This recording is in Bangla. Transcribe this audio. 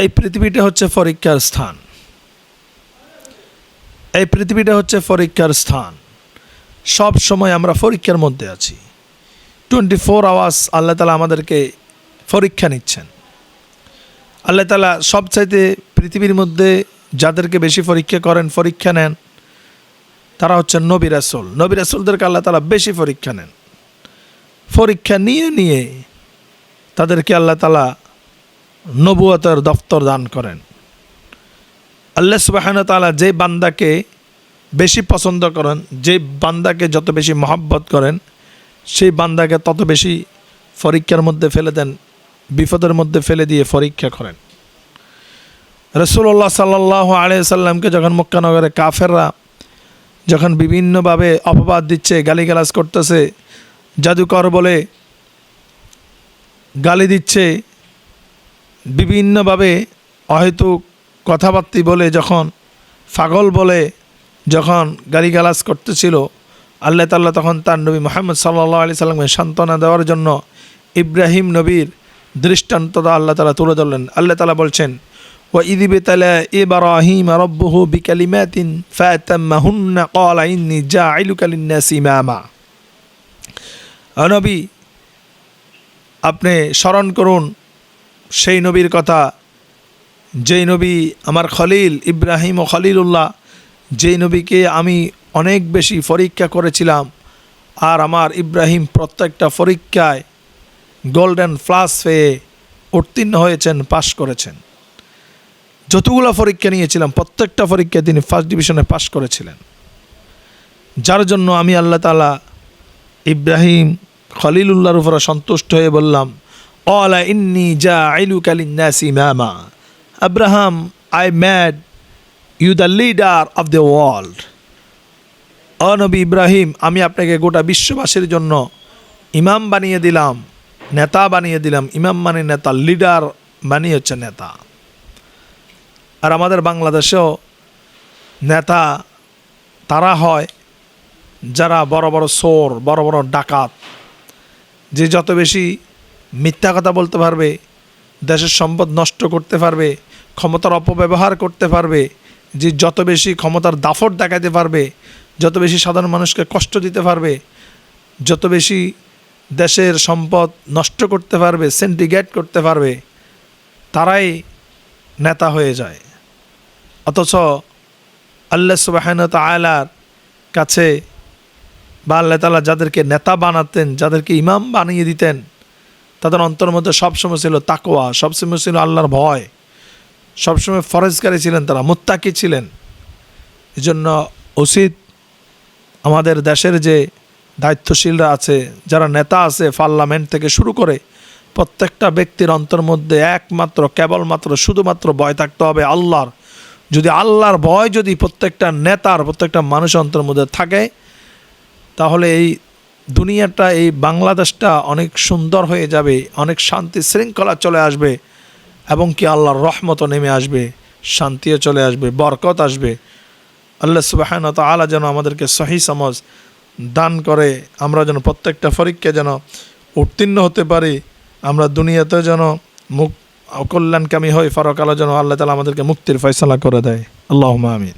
এই পৃথিবীটা হচ্ছে পরীক্ষার স্থান। এই পৃথিবীটা হচ্ছে পরীক্ষার স্থান। সব সময় আমরা পরীক্ষার মধ্যে আছি। 24 আওয়ার্স আল্লাহ তাআলা আমাদেরকে পরীক্ষা নিচ্ছেন। আল্লাহ তাআলা সবচাইতে পৃথিবীর মধ্যে যাদেরকে বেশি পরীক্ষা নেন তারা হচ্ছেন নবী রাসূল। নবী রাসূলদেরকে আল্লাহ তাআলা বেশি পরীক্ষা নেন। পরীক্ষা নিয়ে তাদেরকে আল্লাহ তাআলা নবুয়তের দফতর দান করেন। আল্লাহ সুবহানাহু ওয়া তাআলা যে বান্দাকে বেশি পছন্দ করেন, যে বান্দাকে যত বেশি মহব্বত করেন, সেই বান্দাকে তত বেশি পরীক্ষার মধ্যে ফেলে দেন, বিপদের মধ্যে ফেলে দিয়ে পরীক্ষা করেন। রাসূলুল্লাহ সাল্লাল্লাহু আলাইহি সাল্লামকে যখন মক্কা নগরে কাফেররা যখন বিভিন্নভাবে অপবাদ দিচ্ছে, গালিগালাজ করতেছে, জাদুকর বলে গালি দিচ্ছে, বিভিন্নভাবে অহেতুক কথাবার্তা বলে, যখন পাগল বলে যখন গালিগালাজ করতেছিল, আল্লাহ তাআলা তখন তার নবী মুহাম্মদ সাল্লাল্লাহু আলাইহি সাল্লামকে সান্ত্বনা দেওয়ার জন্য ইব্রাহিম নবীর দৃষ্টান্তটা আল্লাহ তাআলা তুলে ধরলেন। আল্লাহ তাআলা বলছেন, ওয়া ইয ইবতালা ইব্রাহিম রাব্বুহু বিকালিমাতিন ফাতাম্মাহুন্না ক্বালা ইন্নী জাঈলুকা লিন-নাসি ইমামা। নবী, আপনি স্মরণ করুন সেই নবীর কথা, যেই নবী আমার খলিল ইব্রাহিম ও খলিলুল্লাহ, যেই নবীকে আমি অনেক বেশি পরীক্ষা করেছিলাম, আর আমার ইব্রাহিম প্রত্যেকটা পরীক্ষায় গোল্ডেন প্লাস পেয়ে উত্তীর্ণ হয়েছেন, পাশ করেছেন। যতগুলো পরীক্ষা নিয়েছিলাম প্রত্যেকটা পরীক্ষায় তিনি ফার্স্ট ডিভিশনে পাশ করেছিলেন। যার জন্য আমি আল্লাহ তাআলা ইব্রাহিম খলিলুল্লাহর উপরে সন্তুষ্ট হয়ে বললাম, ক্বালা ইন্নী জাঈলুকা লিন-নাসি ইমামা। Abraham, I made you the leader of the world. ও নবী ইব্রাহিম, আমি আপনাকে গোটা বিশ্ববাসীর জন্য ইমাম বানিয়ে দিলাম, নেতা বানিয়ে দিলাম। ইমাম মানে নেতা, লিডার মানে হচ্ছে নেতা। আর আমাদের বাংলাদেশেও নেতা তারা হয় যারা বড় বড় চোর, বড় বড় ডাকাত, যে যত বেশি মিথ্যা কথা বলতে পারবে, দেশের সম্পদ নষ্ট করতে পারবে, ক্ষমতার অপব্যবহার করতে পারবে, যে যত বেশি ক্ষমতার দাফট দেখাতে পারবে, যত বেশি সাধারণ মানুষকে কষ্ট দিতে পারবে, যত বেশি দেশের সম্পদ নষ্ট করতে পারবে, সেন্টিগ্রেট করতে পারবে, তারাই নেতা হয়ে যায়। অথচ আল্লাহ সুবহানাহু ওয়া তাআলার কাছে বা আল্লাহ তাআলা যাদেরকে নেতা বানাতেন, যাদেরকে ইমাম বানিয়ে দিতেন, তাদের অন্তরের মধ্যে সবসময় ছিল তাকওয়া, সবসময় ছিল আল্লাহর ভয়, সবসময় ফরজকারী ছিলেন, তারা মুত্তাকি ছিলেন। এই জন্য উচিত আমাদের দেশের যে দায়িত্বশীলরা আছে, যারা নেতা আছে, পার্লামেন্ট থেকে শুরু করে প্রত্যেকটা ব্যক্তির অন্তর মধ্যে একমাত্র কেবলমাত্র শুধুমাত্র ভয় থাকতে হবে আল্লাহর। যদি আল্লাহর ভয় যদি প্রত্যেকটা নেতার, প্রত্যেকটা মানুষের অন্তরের মধ্যে থাকে, তাহলে এই দুনিয়াটা, এই বাংলাদেশটা অনেক সুন্দর হয়ে যাবে, অনেক শান্তি শৃঙ্খলা চলে আসবে, এবং কি আল্লাহর রহমতও নেমে আসবে, শান্তিও চলে আসবে, বরকত আসবে। আল্লাহ সুবহানাহু ওয়া তাআলা যেন আমাদেরকে সহি সমাজ দান করে, আমরা যেন প্রত্যেকটা পরীক্ষা যেন উত্তীর্ণ হতে পারি, আমরা দুনিয়াতে যেন কল্যাণকামী হই, পরকালে যেন আল্লাহ তাআলা আমাদেরকে মুক্তির ফয়সালা করে দেয়। আল্লাহুম্মা আমিন।